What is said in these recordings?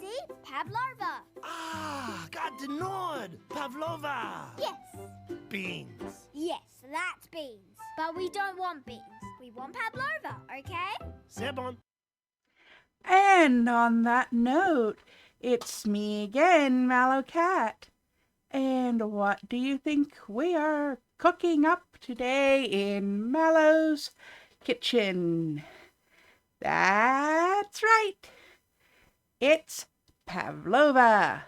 see? Pavlova. Ah, got the nod. Pavlova. Yes. Beans. Yes, that's beans. But we don't want beans. We want Pavlova, okay? C'est bon. And on that note, it's me again, Mallow Cat. And what do you think we are cooking up today in Mallow's kitchen? That's right. It's Pavlova.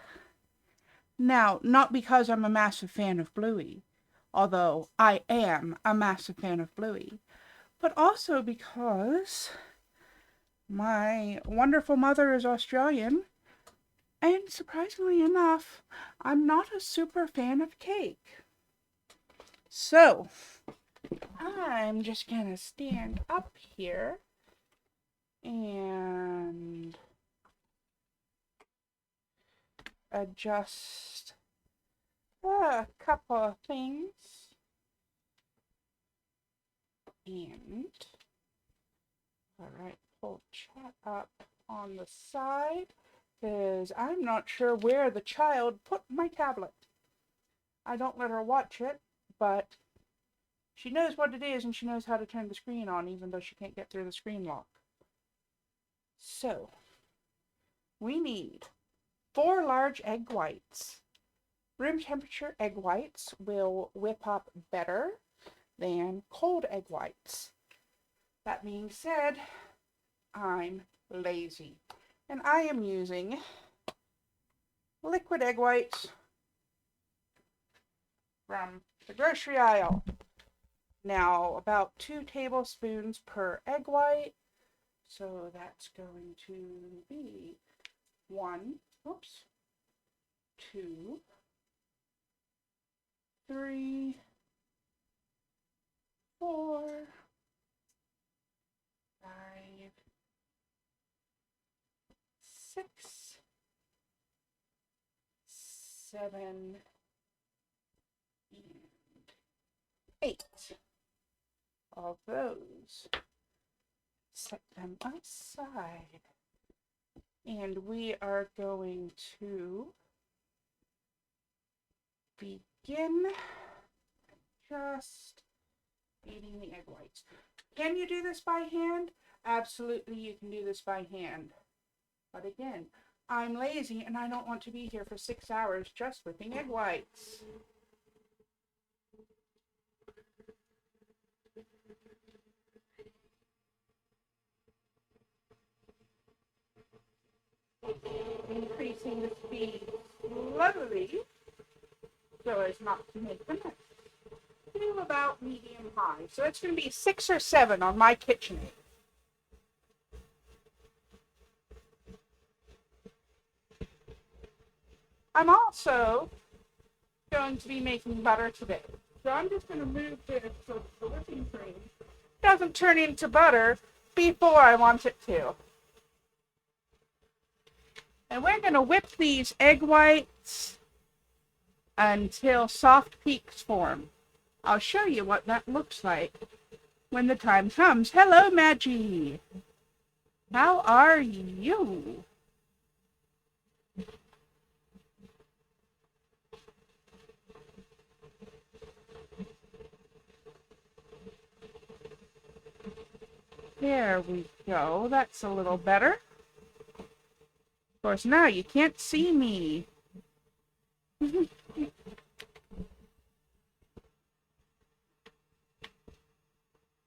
Now, not because I'm a massive fan of Bluey, although I am a massive fan of Bluey, but also because my wonderful mother is Australian, and surprisingly enough, I'm not a super fan of cake. So, I'm just gonna stand up here and adjust a couple of things. And, alright, pull chat up on the side, because I'm not sure where the child put my tablet. I don't let her watch it, but she knows what it is and she knows how to turn the screen on, even though she can't get through the screen lock. So, we need 4 large egg whites. Room temperature egg whites will whip up better than cold egg whites. That being said, I'm lazy, and I am using liquid egg whites from the grocery aisle. Now, about 2 tablespoons per egg white, so that's going to be 2, 3, 4, 5, 6, 7, and 8 of those. Set them aside. And we are going to begin just beating the egg whites. Can you do this by hand? Absolutely, you can do this by hand. But again, I'm lazy and I don't want to be here for 6 hours just whipping egg whites. Increasing the speed slowly so as not to make the mess. To about medium high. So it's going to be 6 or 7 on my KitchenAid. I'm also going to be making butter today. So I'm just going to move this so the whipping cream doesn't turn into butter before I want it to. And we're going to whip these egg whites until soft peaks form. I'll show you what that looks like when the time comes. Hello, Maggie. How are you? There we go. That's a little better. Of course, now you can't see me.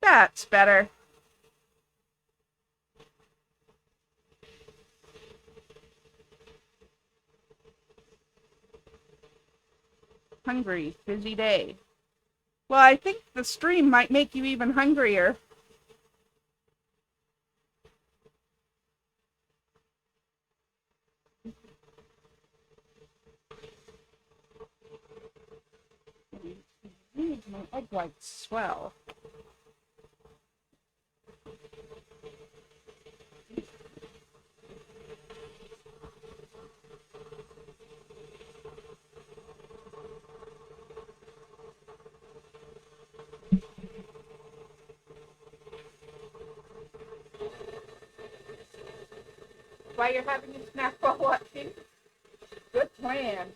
That's better. Hungry, busy day. Well, I think the stream might make you even hungrier. My egg whites swell. while you're having a snack while watching. Good plan.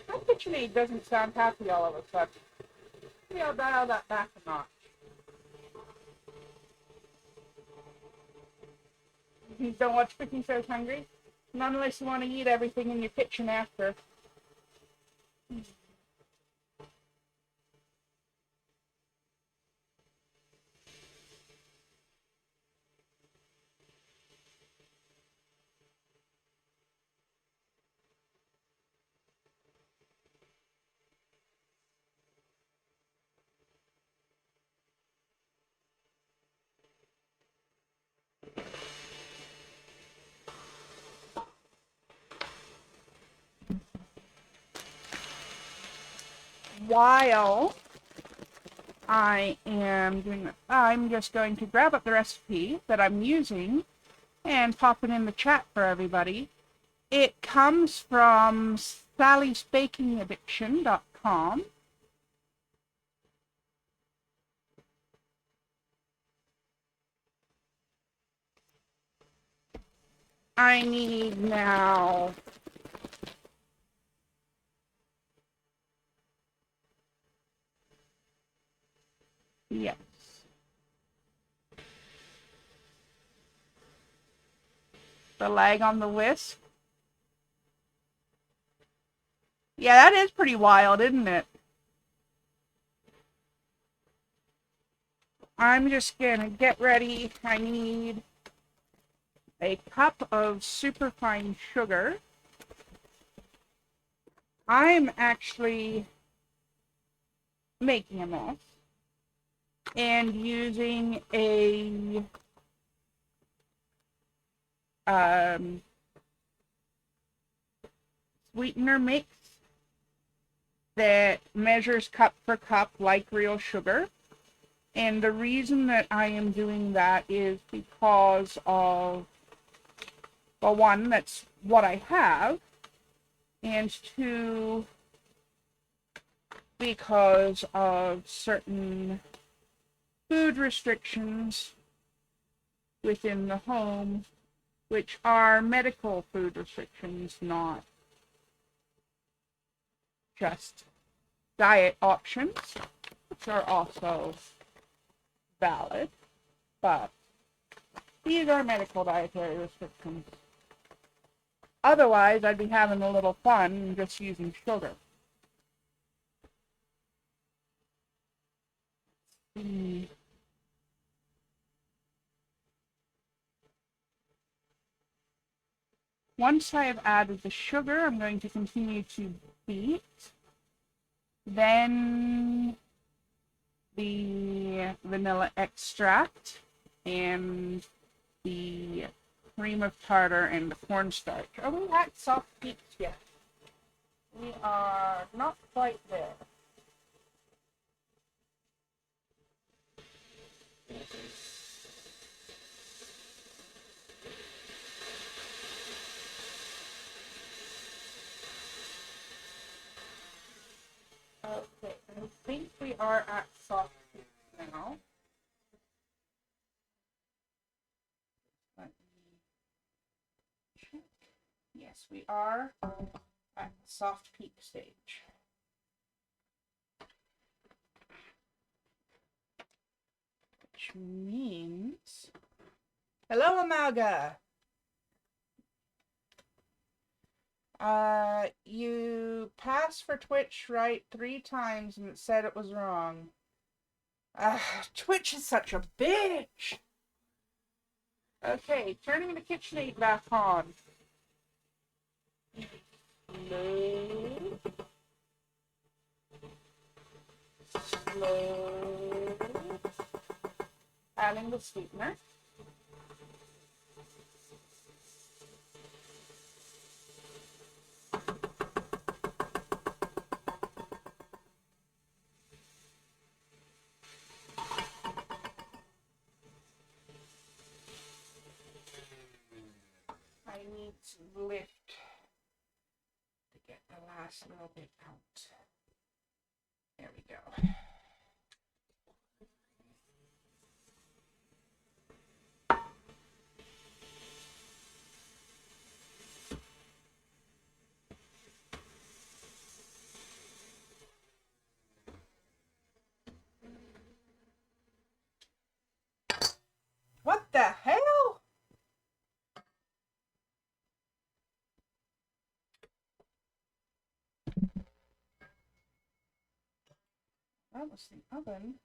My KitchenAid doesn't sound happy all of a sudden. Maybe I'll dial that back a notch. You don't watch Cooking Shows hungry? Not unless you want to eat everything in your kitchen after. While I am doing that, I'm just going to grab up the recipe that I'm using and pop it in the chat for everybody. It comes from sallysbakingaddiction.com. I need now yes. The lag on the whisk. Yeah, that is pretty wild, isn't it? I'm just gonna get ready. I need a cup of superfine sugar. I'm actually making a mess and using a sweetener mix that measures cup for cup like real sugar. And the reason that I am doing that is because of, well, one, that's what I have, and two, because of certain food restrictions within the home, which are medical food restrictions, not just diet options, which are also valid, but these are medical dietary restrictions. Otherwise, I'd be having a little fun and just using sugar. Once I have added the sugar, I'm going to continue to beat. Then the vanilla extract and the cream of tartar and the cornstarch. Are we at soft peaks yet? We are not quite there. Okay, I think we are at soft peaks now. Let me check. Yes, we are at the soft peak stage. Which means... Hello, Amaga! You passed for Twitch right 3 times and it said it was wrong. Twitch is such a bitch! Okay, turning the KitchenAid back on. Slow. Slow. Adding the sweetener. I need to lift last little bit out. There we go. What the hell? That was the oven.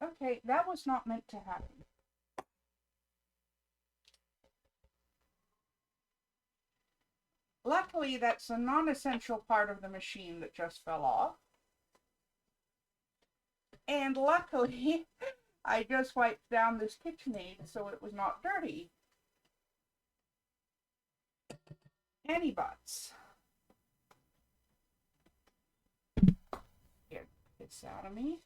Okay, that was not meant to happen. Luckily, that's a non-essential part of the machine that just fell off. And luckily, I just wiped down this KitchenAid so it was not dirty. Any butts. Get this out of me.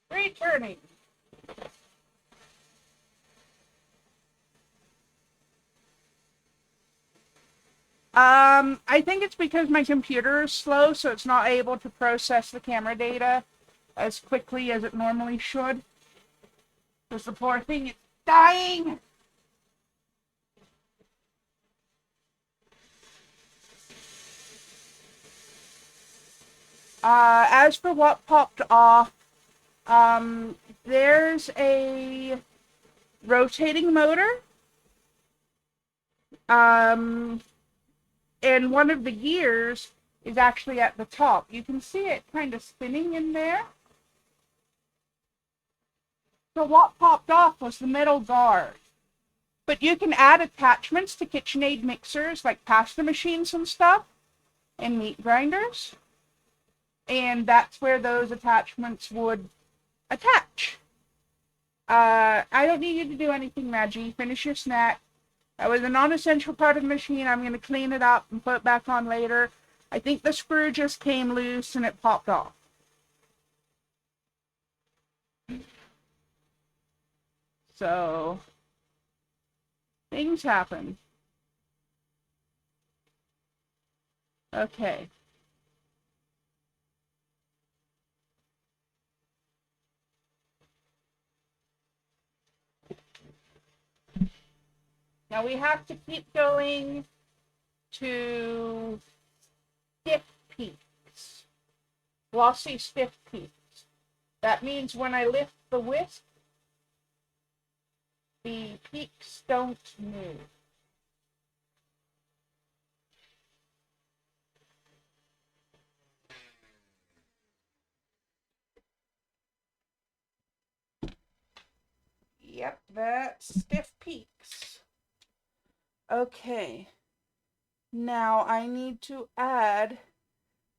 Returning. I think it's because my computer is slow, so it's not able to process the camera data as quickly as it normally should. Because the poor thing is dying. As for what popped off, there's a rotating motor. And one of the gears is actually at the top. You can see it kind of spinning in there. So what popped off was the metal guard. But you can add attachments to KitchenAid mixers, like pasta machines and stuff, and meat grinders. And that's where those attachments would attach. I don't need you to do anything, Maggie. Finish your snack. That was a non-essential part of the machine. I'm going to clean it up and put it back on later. I think the screw just came loose and it popped off. So, things happen. Okay. Now we have to keep going to stiff peaks. Glossy stiff peaks. That means when I lift the whisk, the peaks don't move. Yep, that's stiff peaks. Okay. Now I need to add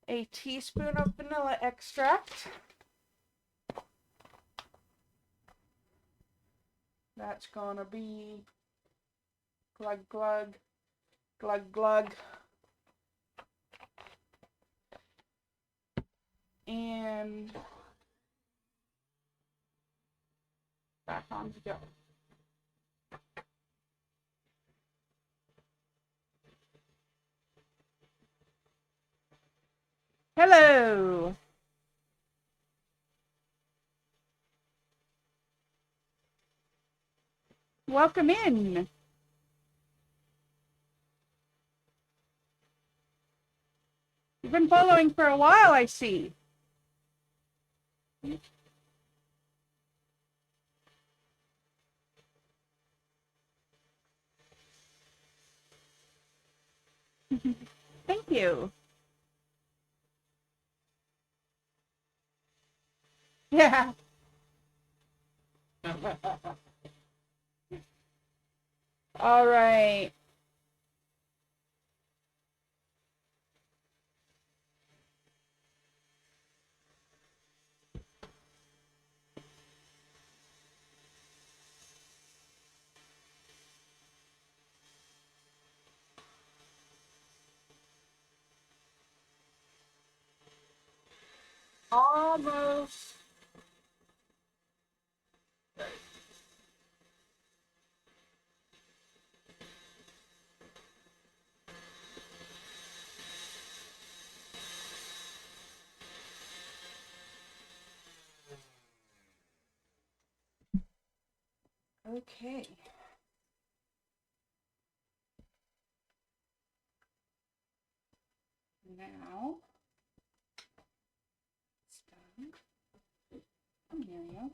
a teaspoon of vanilla extract. That's gonna be glug glug, glug glug. And back on to go. Hello. Welcome in. You've been following for a while, I see. Thank you. Yeah. All right. Almost. Okay. Now it's done. I'm near you.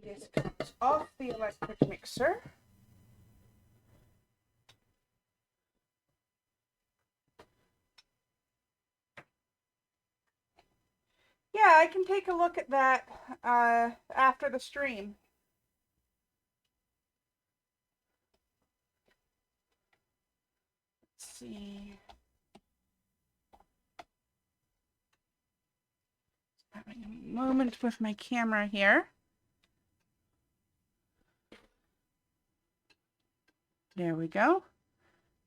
This comes off the electric mixer. Yeah, I can take a look at that after the stream. Let's see. Having a moment with my camera here. There we go.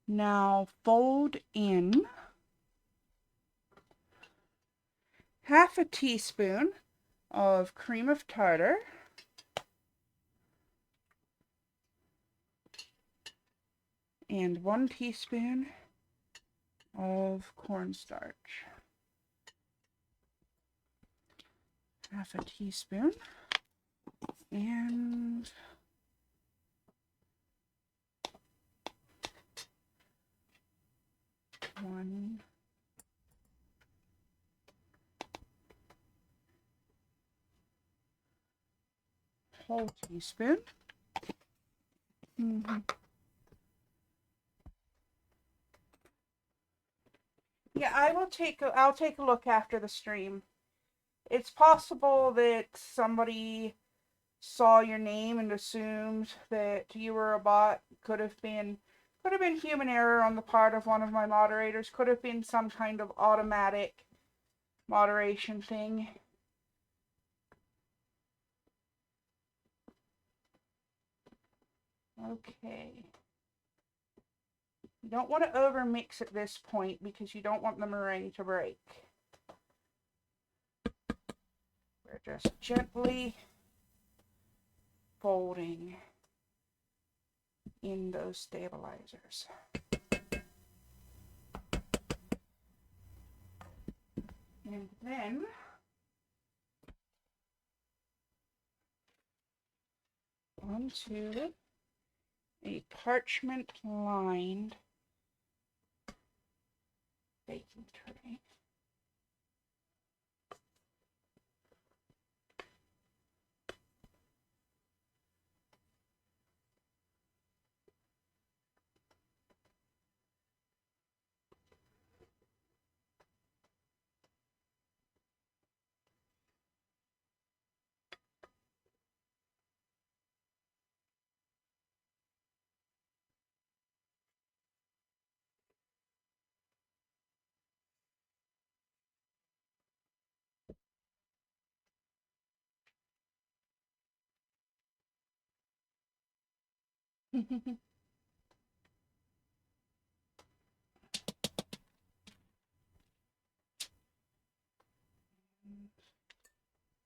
Now fold in half a teaspoon of cream of tartar. And 1 teaspoon of cornstarch. Half a teaspoon. And 1 whole teaspoon. Yeah, I'll take a look after the stream. It's possible that somebody saw your name and assumed that you were a bot. Could have been human error on the part of one of my moderators. Could have been some kind of automatic moderation thing. Okay. You don't want to over mix at this point because you don't want the meringue to break. We're just gently folding in those stabilizers. And then onto a parchment lined baking tray.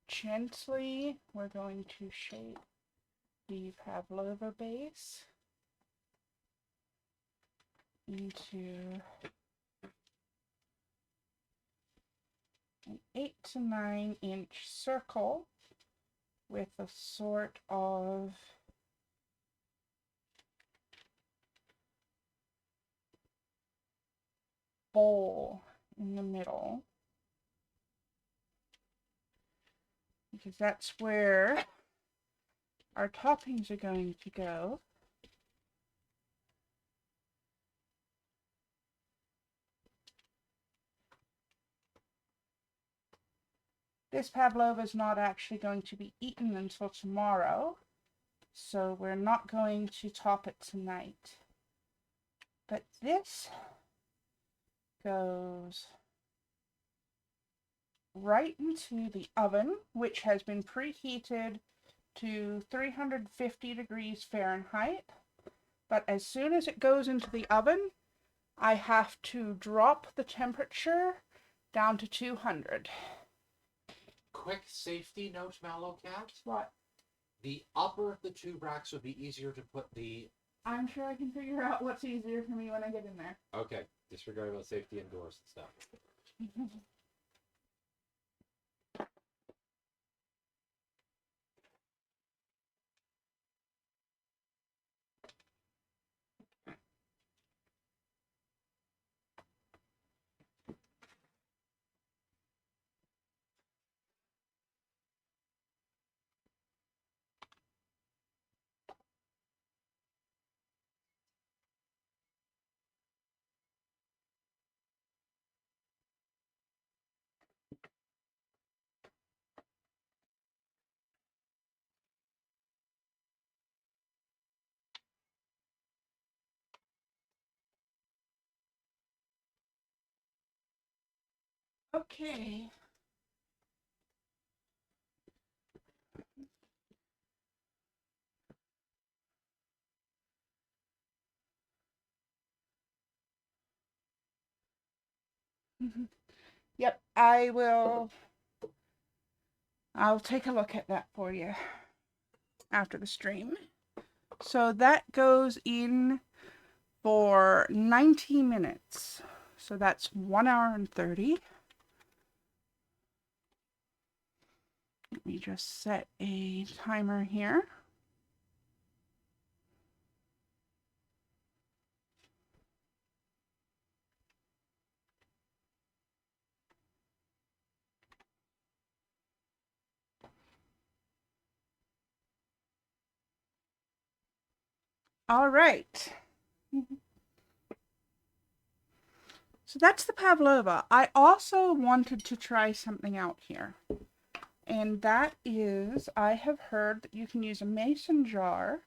Gently, we're going to shape the Pavlova base into an 8 to 9 inch circle with a sort of bowl in the middle, because that's where our toppings are going to go. This pavlova is not actually going to be eaten until tomorrow, so we're not going to top it tonight. But this goes right into the oven, which has been preheated to 350 degrees Fahrenheit. But as soon as it goes into the oven, I have to drop the temperature down to 200. Quick safety note, Mallow Cat. What? The upper of the two racks would be easier to put the... I'm sure I can figure out what's easier for me when I get in there. Okay, disregard about safety indoors and stuff. Okay. Yep, I'll take a look at that for you after the stream. So that goes in for 90 minutes. So that's 1 hour and 30. Let me just set a timer here. All right. So that's the Pavlova. I also wanted to try something out here. And that is, I have heard that you can use a mason jar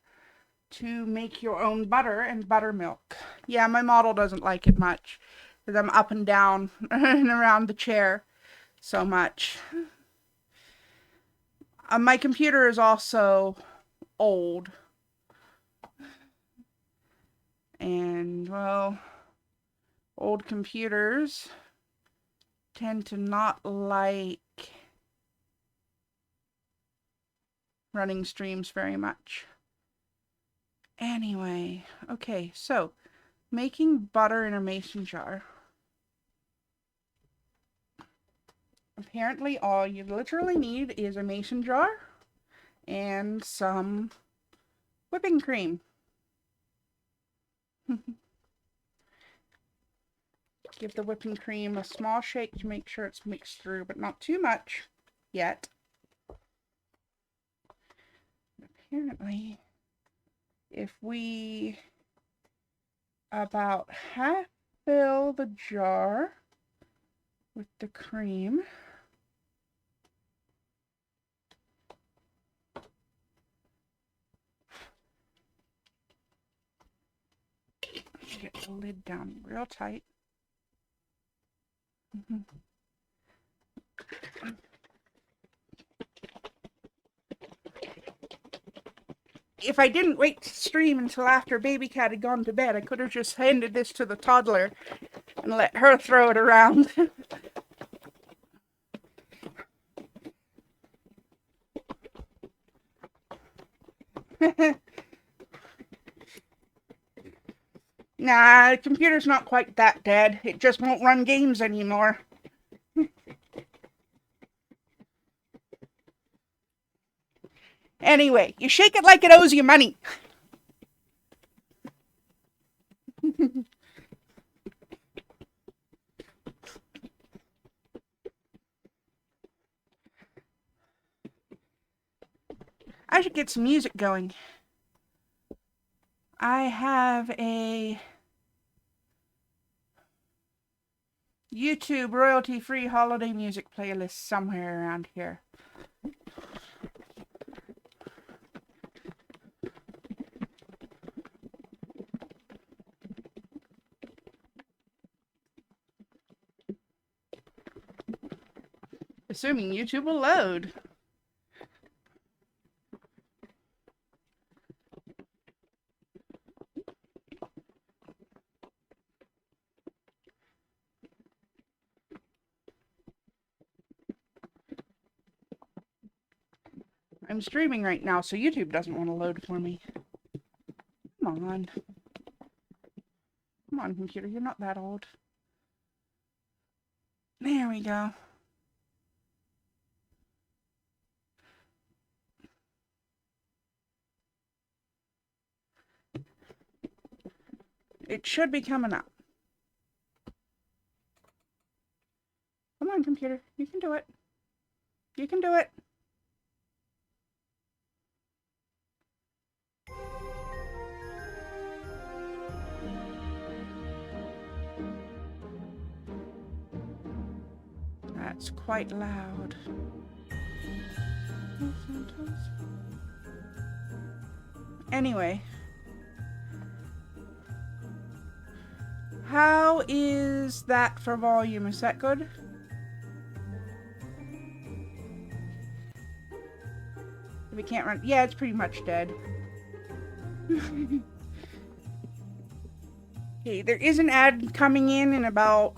to make your own butter and buttermilk. Yeah, my model doesn't like it much because I'm up and down and around the chair so much. My computer is also old. And, well, old computers tend to not like running streams very much. Anyway, okay, so making butter in a mason jar. Apparently all you literally need is a mason jar and some whipping cream. Give the whipping cream a small shake to make sure it's mixed through, but not too much yet. Apparently, if we about half fill the jar with the cream, get the lid down real tight. If I didn't wait to stream until after Baby Cat had gone to bed, I could have just handed this to the toddler and let her throw it around. Nah, the computer's not quite that dead. It just won't run games anymore. Anyway, you shake it like it owes you money. I should get some music going. I have a YouTube royalty-free holiday music playlist somewhere around here. Assuming YouTube will load. I'm streaming right now, so YouTube doesn't want to load for me. Come on. Come on, computer, you're not that old. There we go. It should be coming up. Come on, computer. You can do it. You can do it. That's quite loud. Anyway. How is that for volume? Is that good? If it can't run... Yeah, it's pretty much dead. Okay, there is an ad coming in about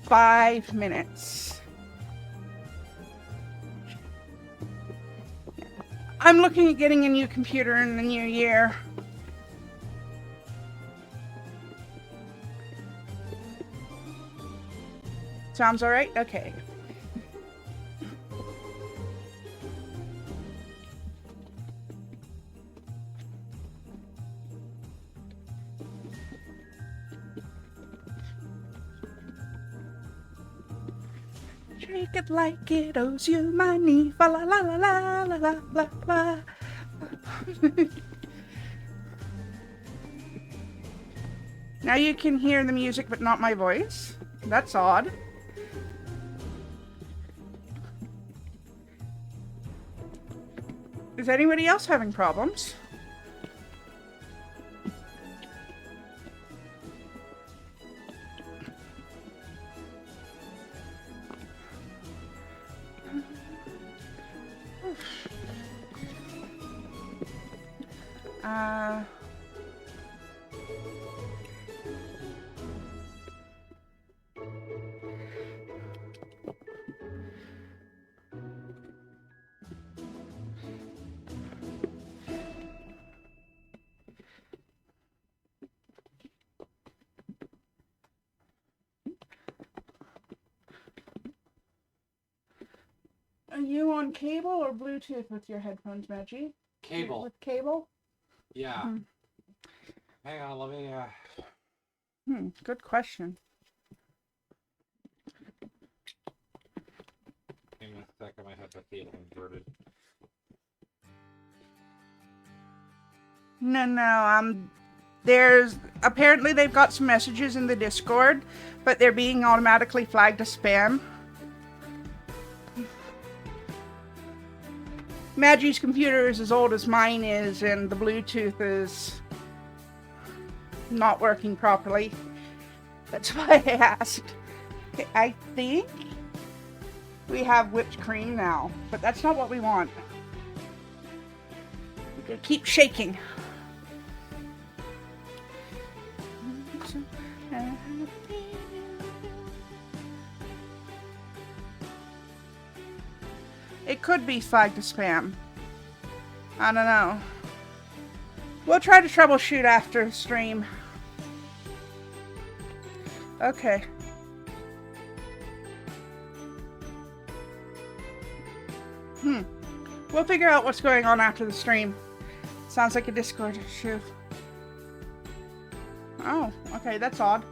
5 minutes. I'm looking at getting a new computer in the new year. Sounds alright? Okay. Take it like it owes you money. Fa la la la la la la la la. Now you can hear the music but not my voice. That's odd. Is anybody else having problems? Are you on cable or Bluetooth with your headphones, Maggie? Cable. With cable? Yeah. Hang on, let me, Good question. Give me a second, I have the cable inverted. No, there's, apparently they've got some messages in the Discord, but they're being automatically flagged as spam. Maggie's computer is as old as mine is, and the Bluetooth is not working properly. That's why I asked. Okay, I think we have whipped cream now, but that's not what we want. We can keep shaking. It could be flagged as spam. I don't know. We'll try to troubleshoot after stream. Okay. We'll figure out what's going on after the stream. Sounds like a Discord issue. Oh, okay, that's odd.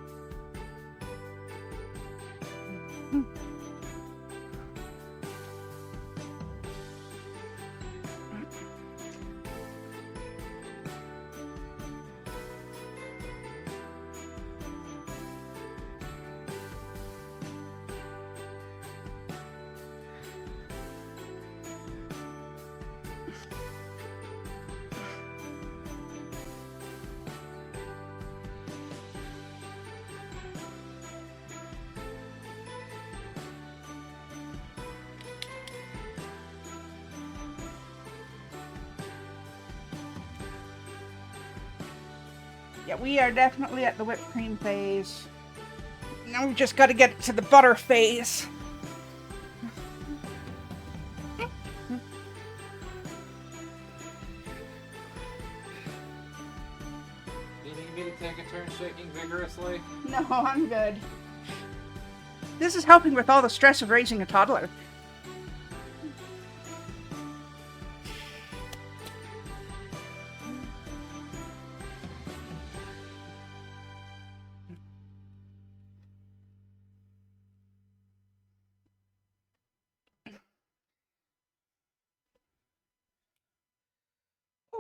Yeah, we are definitely at the whipped cream phase. Now we've just got to get it to the butter phase. seriously? No, I'm good. This is helping with all the stress of raising a toddler.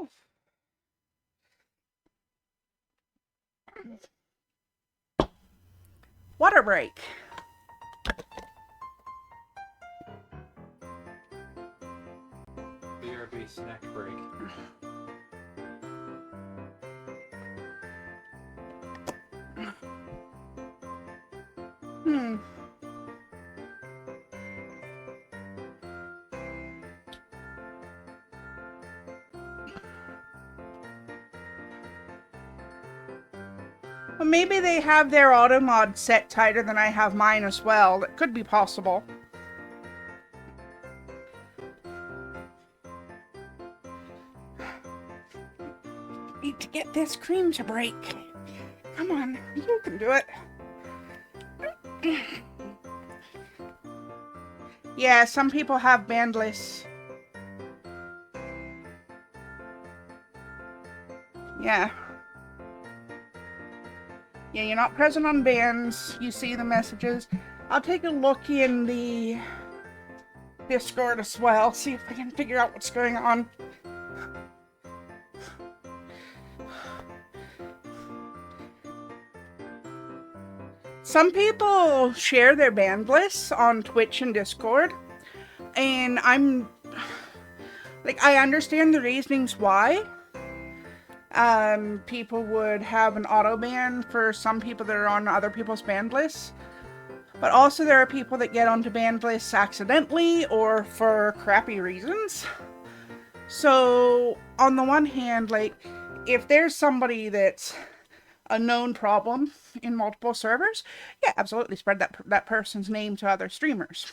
Oof. Water break. BRB snack break. Hmm. Well, maybe they have their auto mod set tighter than I have mine as well. That could be possible. Need to get this cream to break. Come on, you can do it. Yeah, some people have bandless. Yeah. Yeah, you're not present on bands. You see the messages. I'll take a look in the Discord as well, see if I can figure out what's going on. Some people share their band lists on Twitch and Discord, and I understand the reasonings why. People would have an auto ban for some people that are on other people's band lists. But also there are people that get onto band lists accidentally or for crappy reasons. So, on the one hand, like, if there's somebody that's a known problem in multiple servers, yeah, absolutely spread that person's name to other streamers.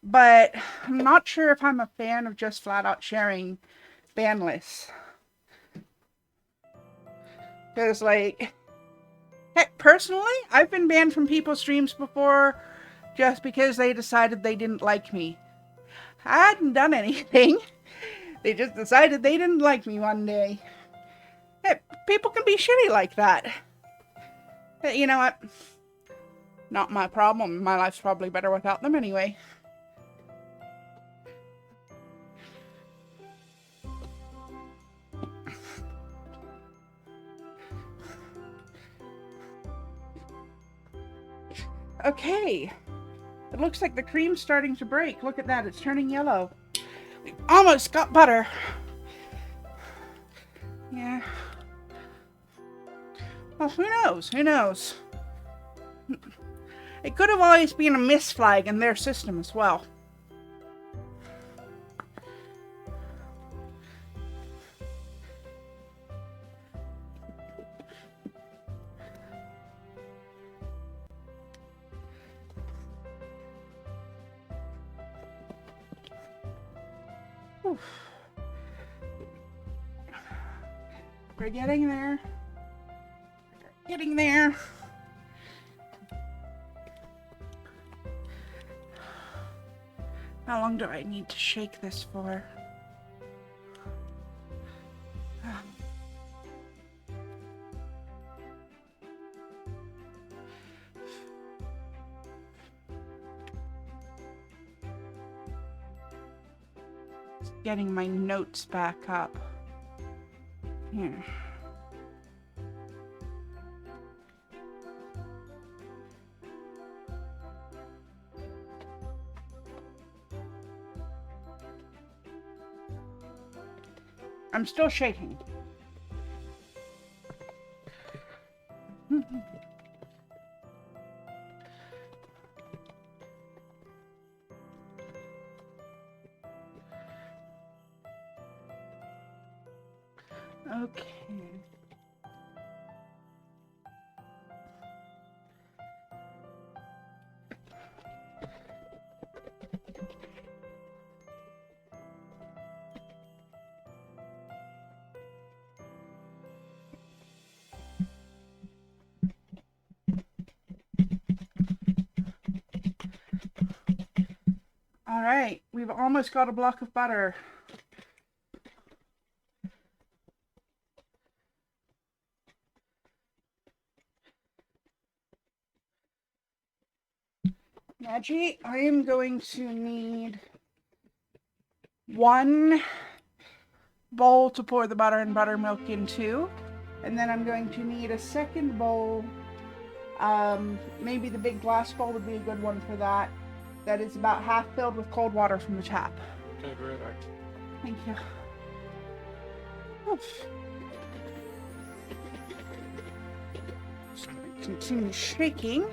But I'm not sure if I'm a fan of just flat out sharing ban lists. Because, like, heck, personally, I've been banned from people's streams before just because they decided they didn't like me. I hadn't done anything. They just decided they didn't like me one day. Heck, people can be shitty like that. You know what? Not my problem. My life's probably better without them anyway. Okay. It looks like the cream's starting to break. Look at that. It's turning yellow. We almost got butter. Yeah. Well, who knows? Who knows? It could have always been a misflag in their system as well. Oof. We're getting there. Getting there. How long do I need to shake this for? Getting my notes back up. Here. I'm still shaking. Okay. All right, we've almost got a block of butter. Maggie, I am going to need 1 bowl to pour the butter and buttermilk into, and then I'm going to need a second bowl. Maybe the big glass bowl would be a good one for that. That is about half filled with cold water from the tap. Okay, great. Thank you. Oof. So I continue shaking.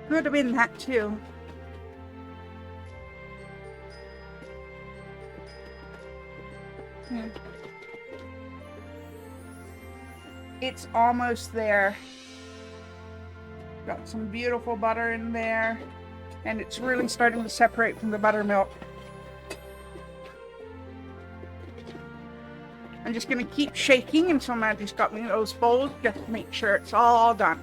Could have been that too. Yeah. It's almost there. Got some beautiful butter in there, and it's really starting to separate from the buttermilk. I'm just going to keep shaking until Maggie's got me those bowls, just to make sure it's all done.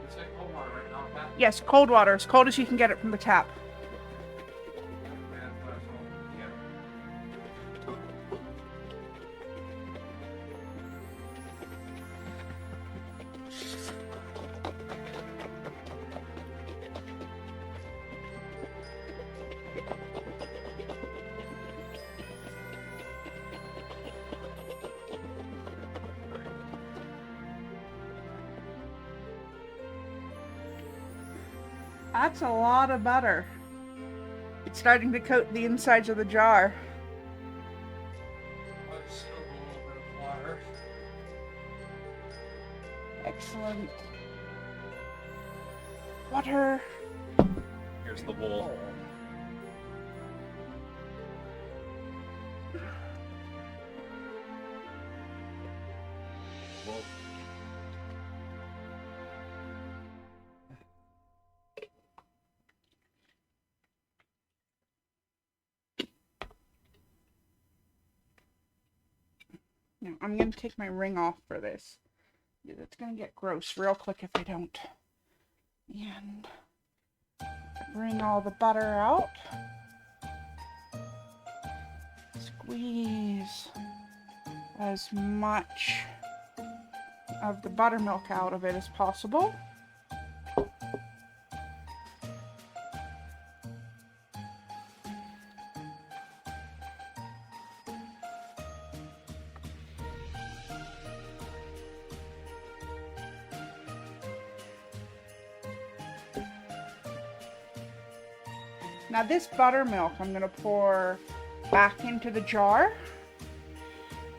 It's like cold water right now, Pat. Yes, cold water, as cold as you can get it from the tap. That's a lot of butter. It's starting to coat the insides of the jar. Just a little bit of water. Excellent. Butter. Here's the bowl. Whoa. Now, I'm going to take my ring off for this. It's going to get gross real quick if I don't. And bring all the butter out. Squeeze as much of the buttermilk out of it as possible. Now this buttermilk I'm going to pour back into the jar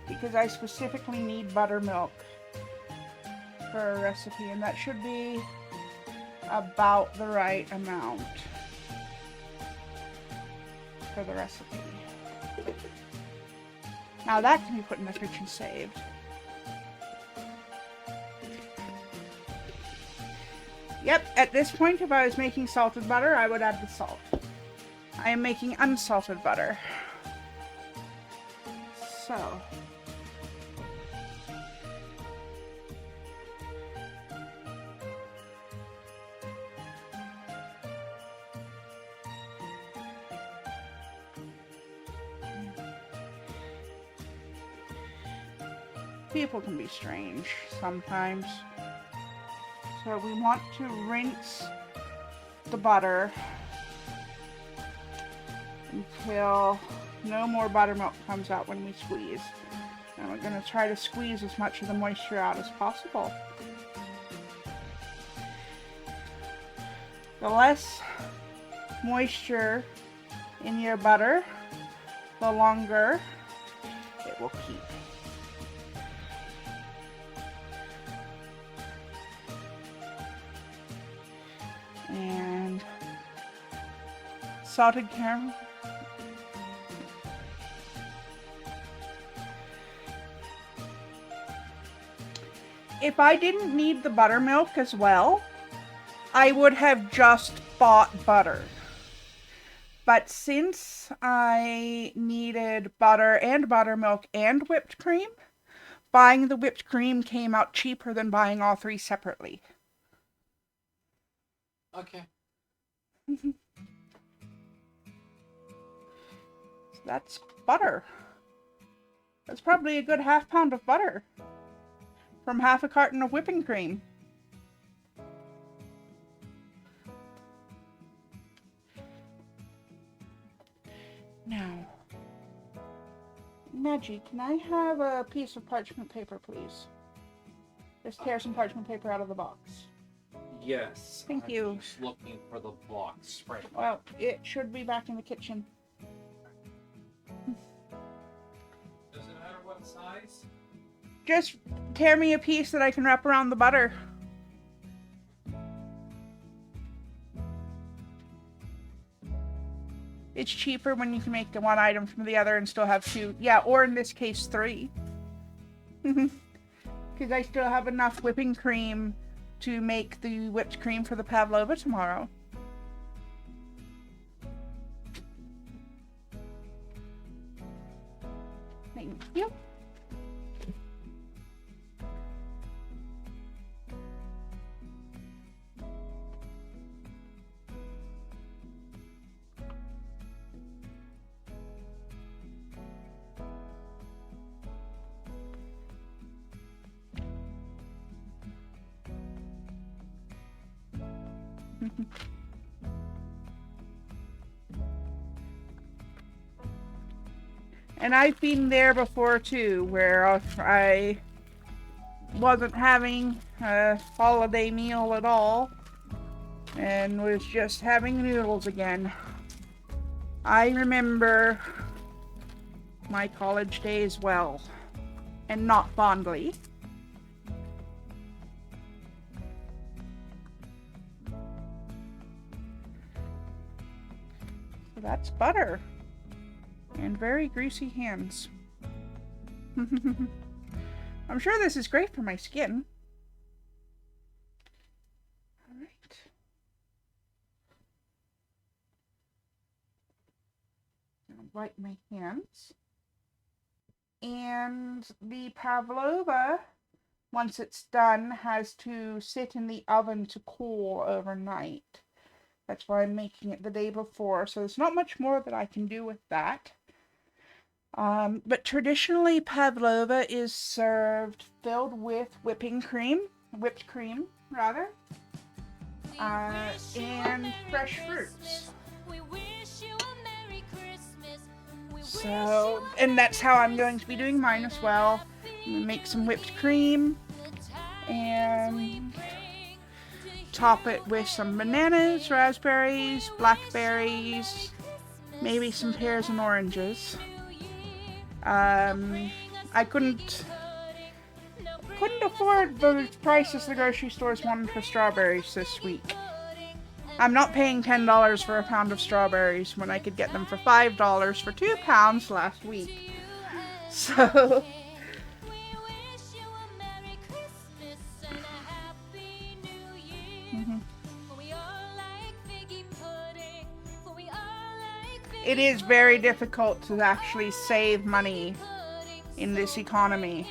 because I specifically need buttermilk for a recipe, and that should be about the right amount for the recipe. Now that can be put in the fridge and saved. Yep, at this point if I was making salted butter I would add the salt. I am making unsalted butter. So. People can be strange sometimes. So we want to rinse the butter until no more buttermilk comes out when we squeeze. And we're going to try to squeeze as much of the moisture out as possible. The less moisture in your butter, the longer it will keep. And salted caramel. If I didn't need the buttermilk as well, I would have just bought butter. But since I needed butter and buttermilk and whipped cream, buying the whipped cream came out cheaper than buying all three separately. Okay. So that's butter. That's probably a good half pound of butter from half a carton of whipping cream. Now, Maggie, can I have a piece of parchment paper, please? Just tear some parchment paper out of the box. Yes. Thank you. Just looking for the box. Right. Well, it should be back in the kitchen. Does it matter what size? Just tear me a piece that I can wrap around the butter. It's cheaper when you can make the one item from the other and still have two. Yeah, or in this case, three. Because I still have enough whipping cream to make the whipped cream for the Pavlova tomorrow. Thank you. And I've been there before too, where I wasn't having a holiday meal at all and was just having noodles again. I remember my college days well, and not fondly. So that's butter. And very greasy hands. I'm sure this is great for my skin. Alright. I'll wipe my hands. And the Pavlova, once it's done, has to sit in the oven to cool overnight. That's why I'm making it the day before, so there's not much more that I can do with that. But traditionally, Pavlova is served filled with whipped cream, rather, and fresh fruits. So, and that's how I'm going to be doing mine as well. I'm gonna make some whipped cream and top it with some bananas, raspberries, blackberries, maybe some pears and oranges. I couldn't afford the prices the grocery stores wanted for strawberries this week. I'm not paying $10 for a pound of strawberries when I could get them for $5 for 2 pounds last week. So it is very difficult to actually save money in this economy.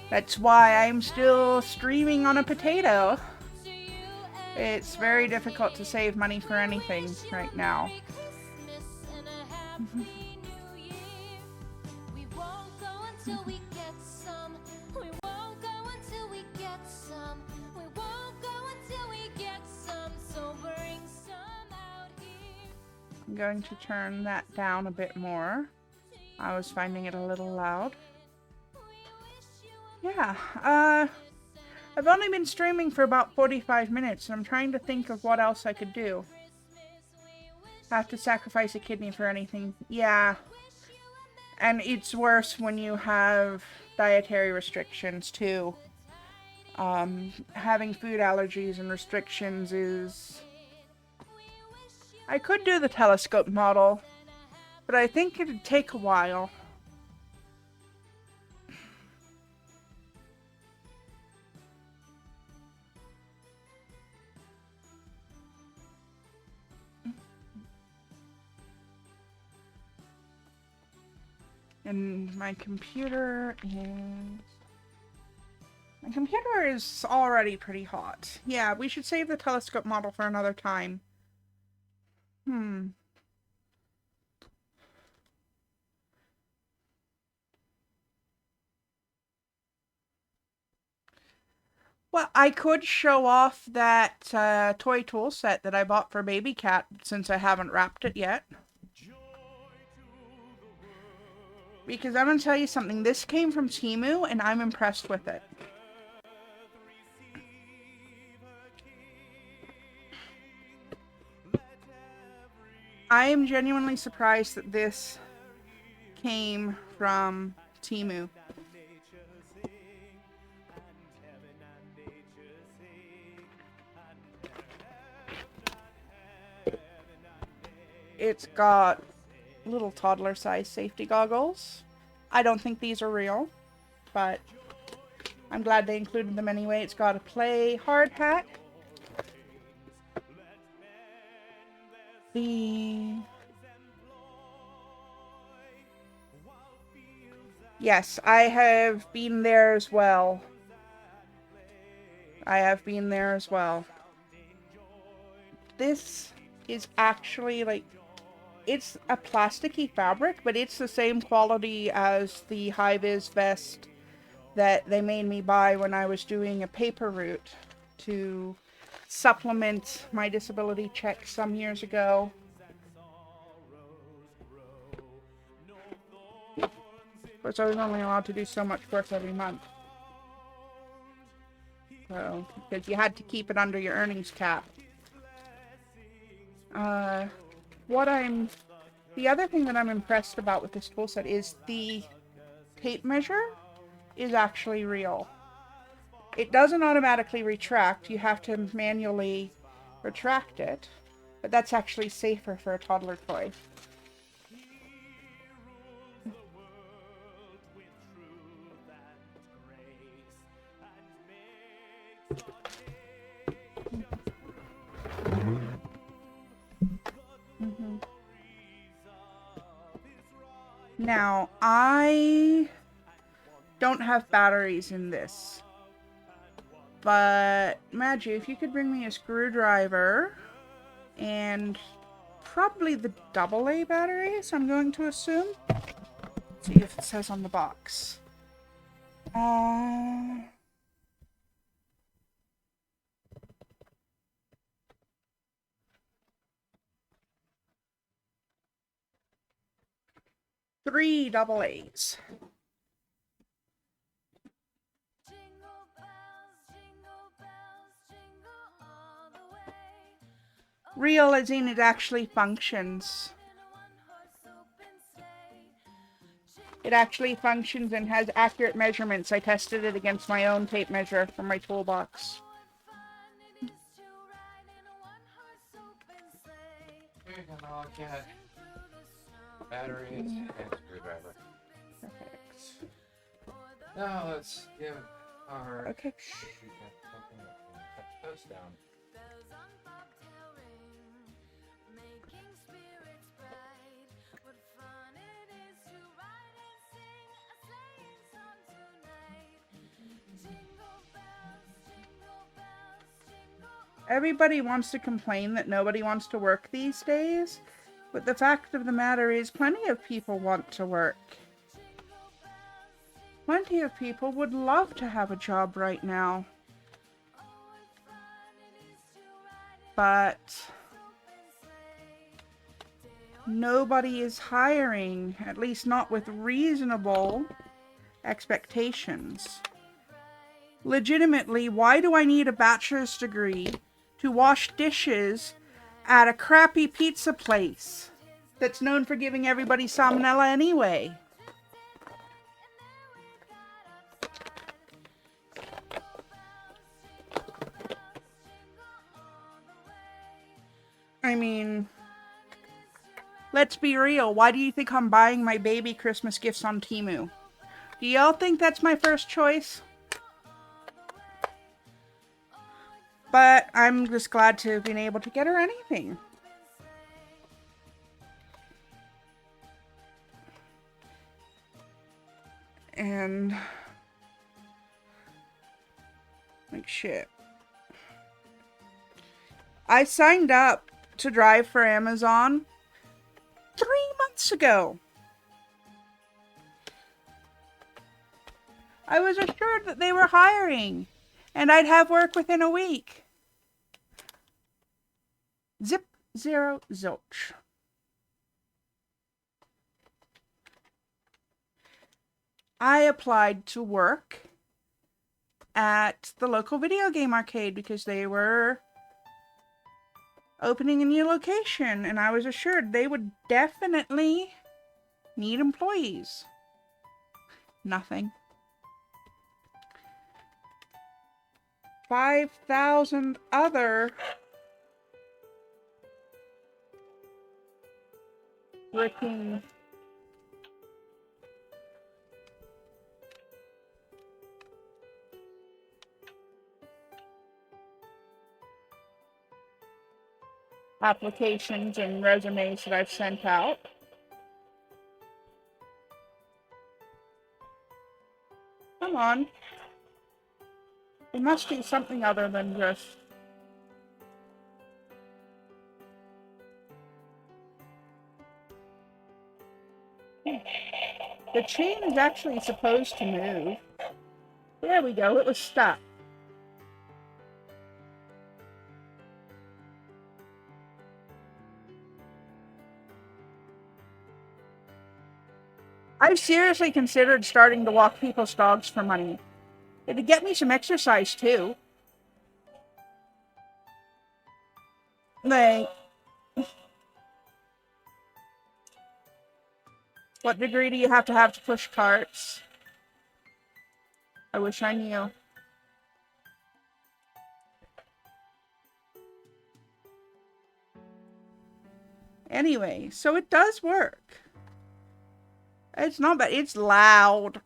That's why I'm still streaming on a potato. It's very difficult to save money for anything right now. I'm going to turn that down a bit more. I was finding it a little loud. Yeah, I've only been streaming for about 45 minutes, and I'm trying to think of what else I could do. Have to sacrifice a kidney for anything. Yeah. And it's worse when you have dietary restrictions, too. Having food allergies and restrictions is... I could do the telescope model, but I think it'd take a while. And my computer is already pretty hot. Yeah, we should save the telescope model for another time. Well, I could show off that toy tool set that I bought for Baby Cat since I haven't wrapped it yet. Because I'm going to tell you something. This came from Temu and I'm impressed with it. I am genuinely surprised that this came from Temu. It's got little toddler-sized safety goggles. I don't think these are real, but I'm glad they included them anyway. It's got a play hard hat. Yes, I have been there as well. This is actually like, it's a plasticky fabric, but it's the same quality as the high-vis vest that they made me buy when I was doing a paper route to supplement my disability check some years ago. Of course, I was only allowed to do so much work every month. So, because you had to keep it under your earnings cap. The other thing that I'm impressed about with this tool set is the tape measure is actually real. It doesn't automatically retract. You have to manually retract it, but that's actually safer for a toddler toy. Now, I don't have batteries in this, but Maggie, if you could bring me a screwdriver and probably the AA batteries, I'm going to assume. Let's see if it says on the box. 3 AAs. Real as in it actually functions. It actually functions and has accurate measurements. I tested it against my own tape measure from my toolbox. We're gonna get batteries and screwdriver. Perfect. Now let's give our Okay. post down. Everybody wants to complain that nobody wants to work these days, but the fact of the matter is plenty of people want to work. Plenty of people would love to have a job right now. But nobody is hiring, at least not with reasonable expectations. Legitimately, why do I need a bachelor's degree to wash dishes at a crappy pizza place that's known for giving everybody salmonella anyway? I mean, let's be real. Why do you think I'm buying my baby Christmas gifts on Temu? Do y'all think that's my first choice? But I'm just glad to have been able to get her anything. I signed up to drive for Amazon 3 months ago. I was assured that they were hiring and I'd have work within a week. Zip, zero, zilch. I applied to work at the local video game arcade because they were opening a new location, and I was assured they would definitely need employees. Nothing. 5,000 other freaking applications and resumes that I've sent out. Come on. It must be something other than just... The chain is actually supposed to move. There we go, it was stuck. I've seriously considered starting to walk people's dogs for money. It'd get me some exercise too. Like, what degree do you have to push carts? I wish I knew. Anyway, so it does work. It's not bad. It's loud.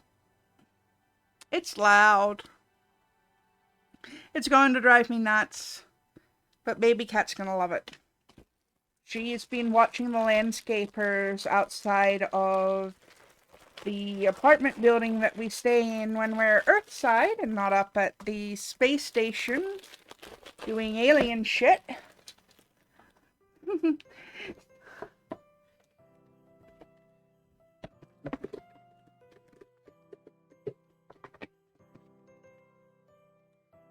It's loud. It's going to drive me nuts. But baby cat's gonna love it. She's been watching the landscapers outside of the apartment building that we stay in when we're Earthside and not up at the space station doing alien shit.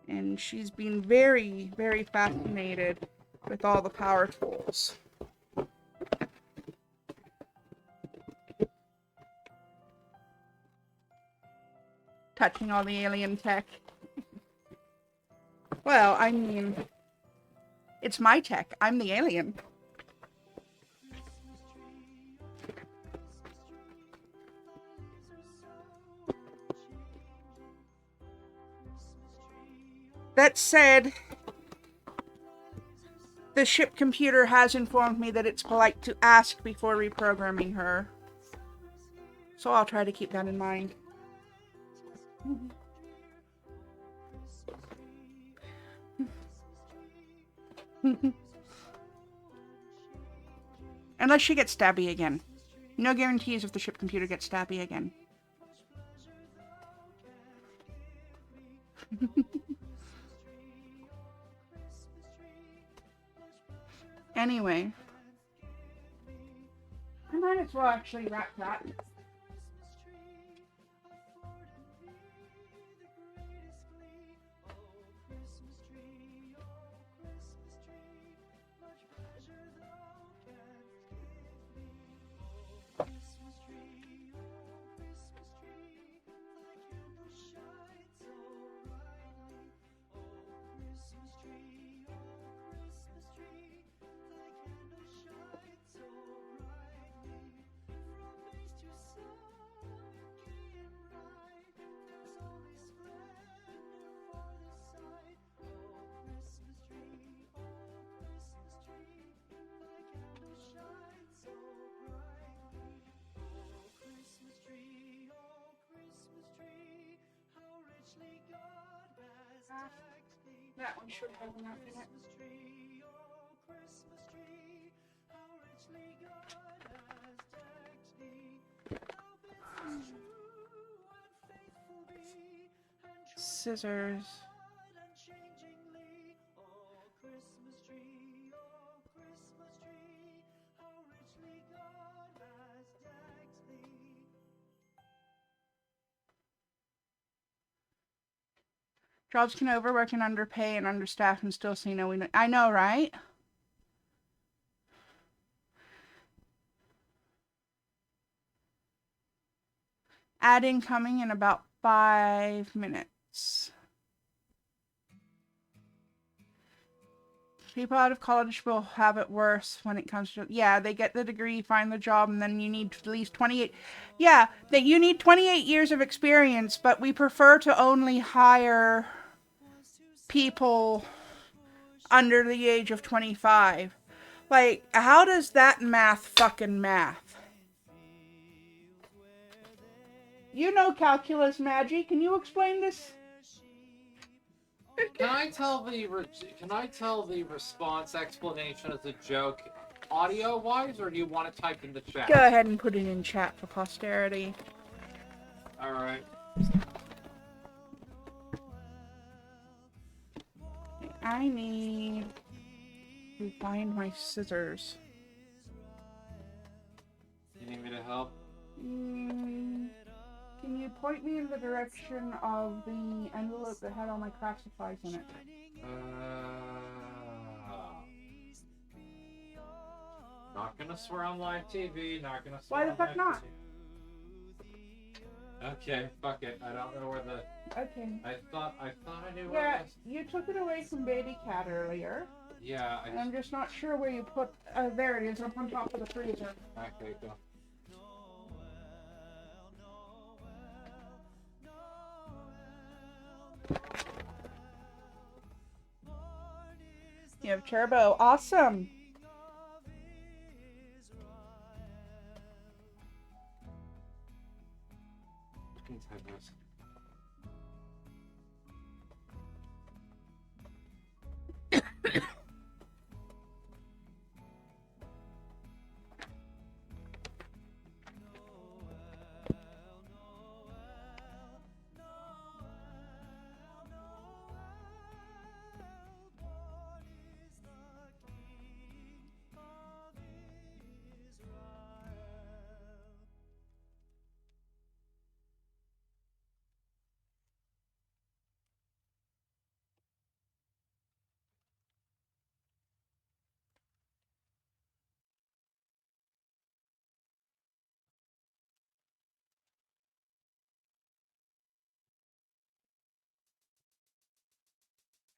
And she's been very, very fascinated with all the power tools. Touching all the alien tech. Well, I mean, it's my tech. I'm the alien. That said, the ship computer has informed me that it's polite to ask before reprogramming her. So I'll try to keep that in mind. Unless she gets stabby again. No guarantees if the ship computer gets stabby again. Anyway. I might as well actually wrap that. That one should have enough in it. Scissors. Christmas tree, oh Christmas tree, how richly God has decked thee. Jobs can overwork and underpay and understaff and still say no. I know, right? Ad incoming in about 5 minutes. People out of college will have it worse when it comes to, yeah, they get the degree, find the job, and then you need at least 28. Yeah, that you need 28 years of experience, but we prefer to only hire people under the age of 25. Like, how does that math fucking math? You know calculus, Maggie. Can you explain this? Can I tell the response explanation as a joke, audio wise, or do you want to type in the chat? Go ahead and put it in chat for posterity. All right. I need to find my scissors. You need me to help? Can you point me in the direction of the envelope that had all my craft supplies in it? Not gonna swear on live TV. Not gonna swear. Why the on fuck live not? TV. Okay, fuck it. I don't know where the. Okay. I thought I knew where Yeah, it was. you took it away from Baby Cat earlier. Yeah, And I'm just not sure where you put. There it is, up on top of the freezer. Okay, go. You have Turbo. Awesome. Can you type this?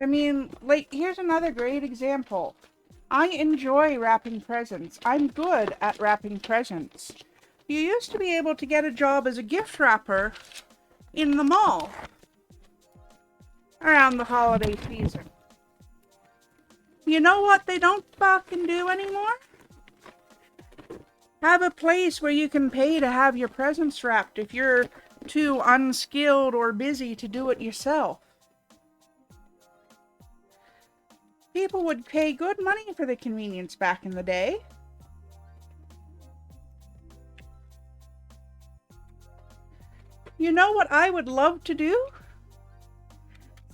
I mean, like, here's another great example. I enjoy wrapping presents. I'm good at wrapping presents. You used to be able to get a job as a gift wrapper in the mall around the holiday season. You know what they don't fucking do anymore? Have a place where you can pay to have your presents wrapped if you're too unskilled or busy to do it yourself. People would pay good money for the convenience back in the day. You know what I would love to do?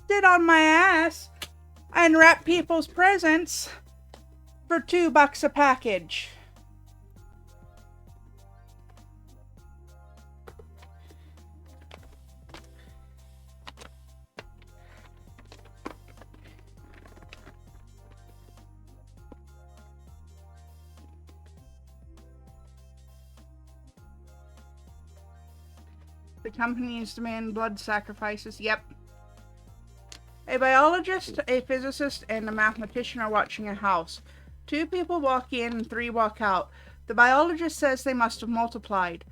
Sit on my ass and wrap people's presents for $2 a package. The companies demand blood sacrifices. Yep. A biologist, a physicist, and a mathematician are watching a house. 2 people walk in and 3 walk out. The biologist says they must have multiplied.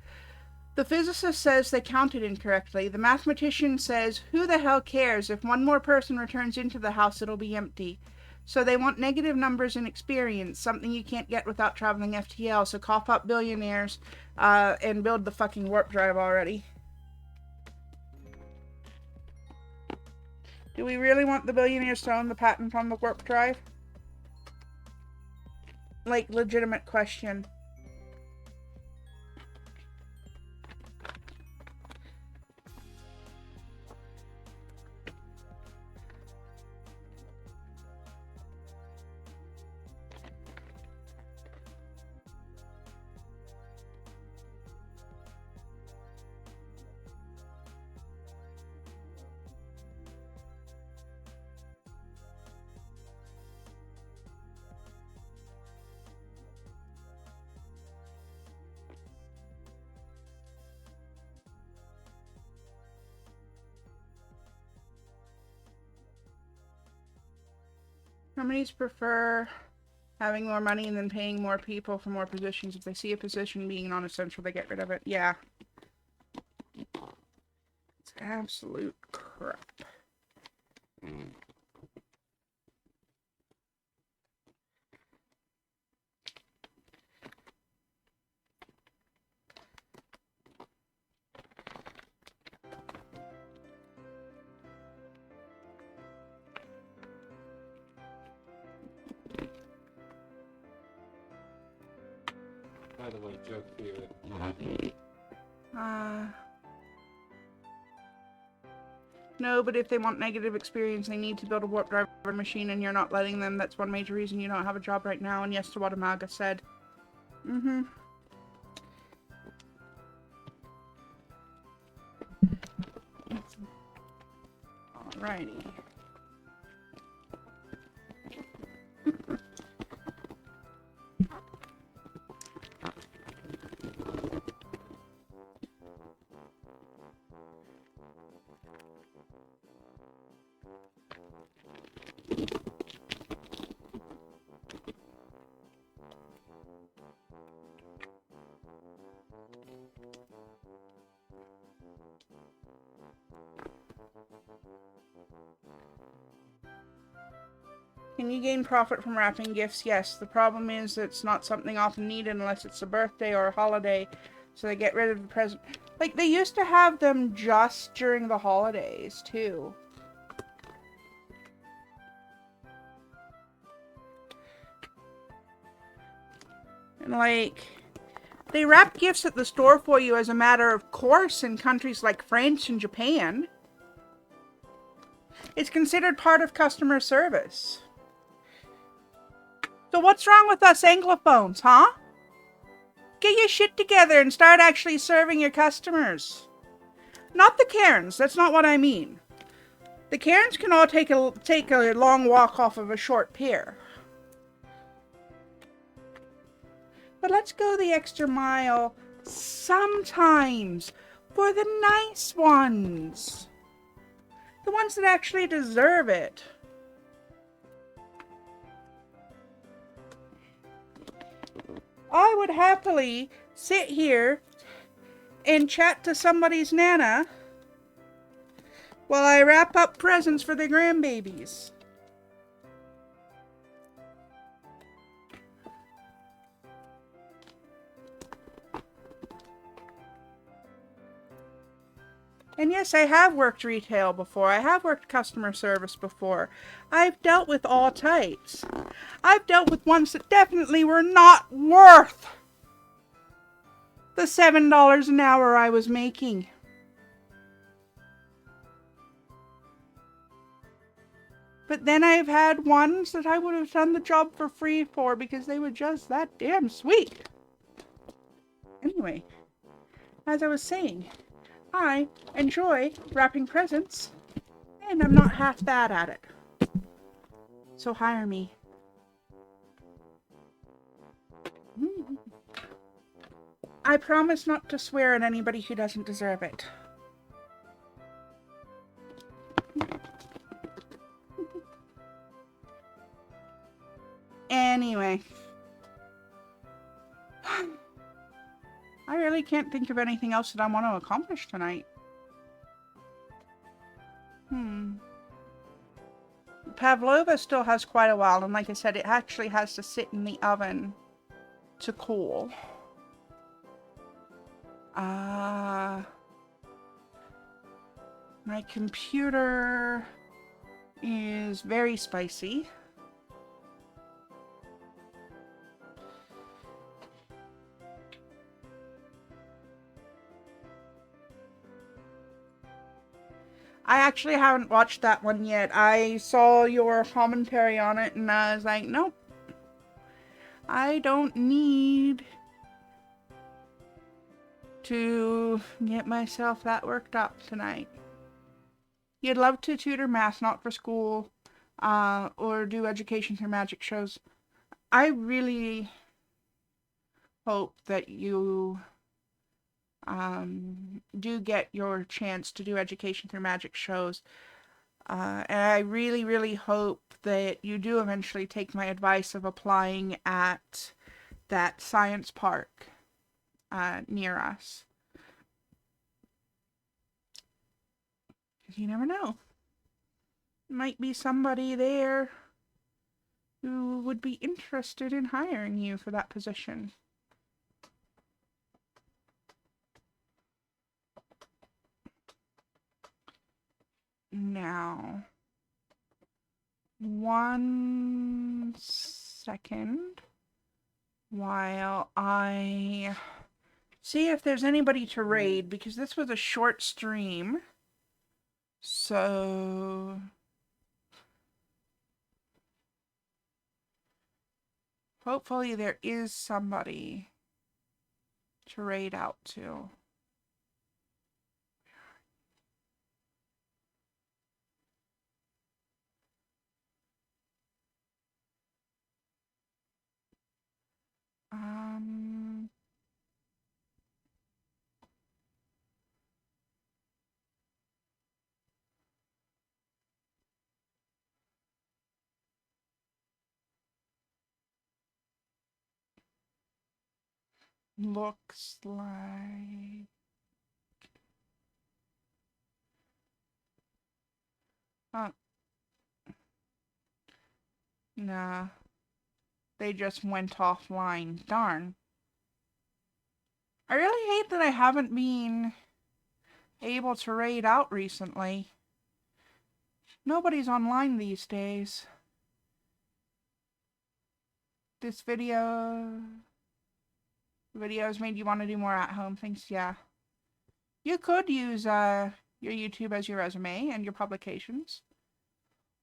The physicist says they counted incorrectly. The mathematician says, who the hell cares? If one more person returns into the house, it'll be empty. So they want negative numbers and experience, something you can't get without traveling FTL. So cough up billionaires and build the fucking warp drive already. Do we really want the billionaires to own the patent on the warp drive? Like, legitimate question. Companies prefer having more money and then paying more people for more positions. If they see a position being non-essential, they get rid of it. Yeah. It's absolute crap. By the way, joke here. No, but if they want negative experience, they need to build a warp drive machine, and you're not letting them. That's one major reason you don't have a job right now. And yes to what Amaga said. Mm-hmm. Alrighty. Can you gain profit from wrapping gifts? Yes. The problem is it's not something often needed unless it's a birthday or a holiday, so they get rid of the present. Like, they used to have them just during the holidays, too. And, like, they wrap gifts at the store for you as a matter of course in countries like France and Japan. It's considered part of customer service. So what's wrong with us Anglophones, huh? Get your shit together and start actually serving your customers. Not the Karens, that's not what I mean. The Karens can all take a long walk off of a short pier. But let's go the extra mile sometimes for the nice ones. The ones that actually deserve it. I would happily sit here and chat to somebody's nana while I wrap up presents for their grandbabies. And yes, I have worked retail before. I have worked customer service before. I've dealt with all types. I've dealt with ones that definitely were not worth the $7 an hour I was making. But then I've had ones that I would have done the job for free for because they were just that damn sweet. Anyway, as I was saying, I enjoy wrapping presents, and I'm not half bad at it. So hire me. I promise not to swear at anybody who doesn't deserve it. Anyway. I really can't think of anything else that I want to accomplish tonight. Pavlova still has quite a while, and like I said, it actually has to sit in the oven to cool. My computer is very spicy. I actually haven't watched that one yet. I saw your commentary on it and I was like, nope. I don't need to get myself that worked up tonight. You'd love to tutor math, not for school, or do education through magic shows. I really hope that you do get your chance to do education through magic shows. And I really, really hope that you do eventually take my advice of applying at that science park near us. Because you never know. Might be somebody there who would be interested in hiring you for that position. Now, 1 second while I see if there's anybody to raid, because this was a short stream. So hopefully there is somebody to raid out to. Looks like nah, they just went offline. Darn. I really hate that I haven't been able to raid out recently. Nobody's online these days. This video's made you want to do more at-home things. Yeah. You could use your YouTube as your resume and your publications.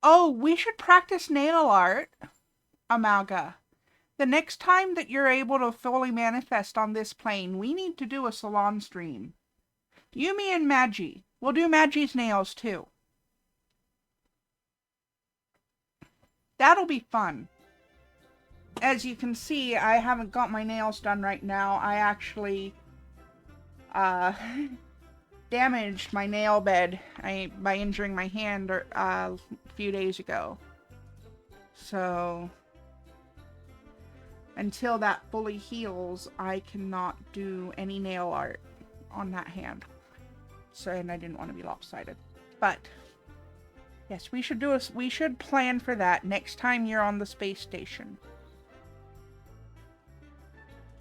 Oh, we should practice nail art, Amalga. The next time that you're able to fully manifest on this plane, we need to do a salon stream. You, me, and Maggie. We'll do Maggie's nails, too. That'll be fun. As you can see, I haven't got my nails done right now. I actually damaged my nail bed by injuring my hand a few days ago. So until that fully heals, I cannot do any nail art on that hand. So, and I didn't want to be lopsided. But yes, we should plan for that next time you're on the space station.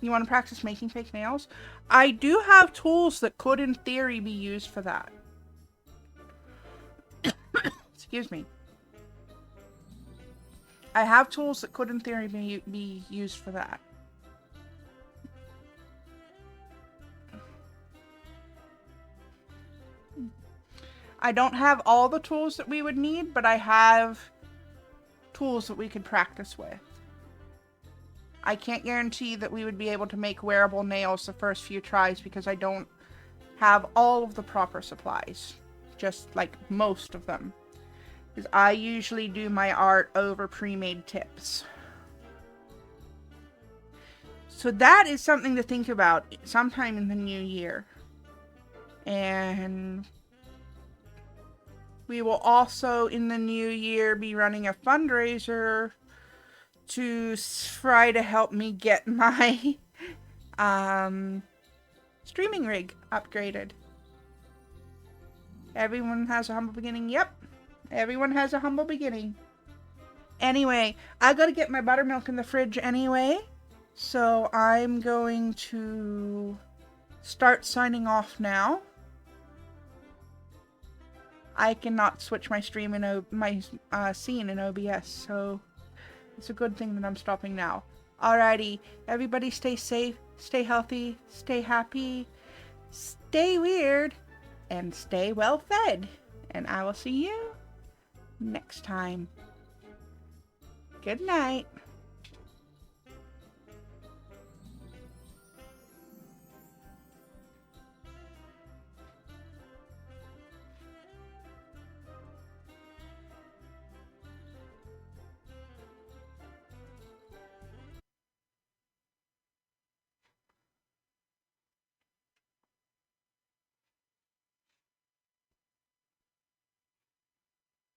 You want to practice making fake nails? I do have tools that could, in theory, be used for that. Excuse me. I have tools that could, in theory, be used for that. I don't have all the tools that we would need, but I have tools that we could practice with. I can't guarantee that we would be able to make wearable nails the first few tries because I don't have all of the proper supplies. Just like most of them. Because I usually do my art over pre-made tips. So that is something to think about sometime in the new year. And we will also in the new year be running a fundraiser to try to help me get my streaming rig upgraded. Everyone has a humble beginning. Yep. Everyone has a humble beginning. Anyway, I gotta get my buttermilk in the fridge anyway. So I'm going to start signing off now. I cannot switch my stream in my scene in OBS, so it's a good thing that I'm stopping now. Alrighty, everybody stay safe, stay healthy, stay happy, stay weird, and stay well fed. And I will see you next time. Good night.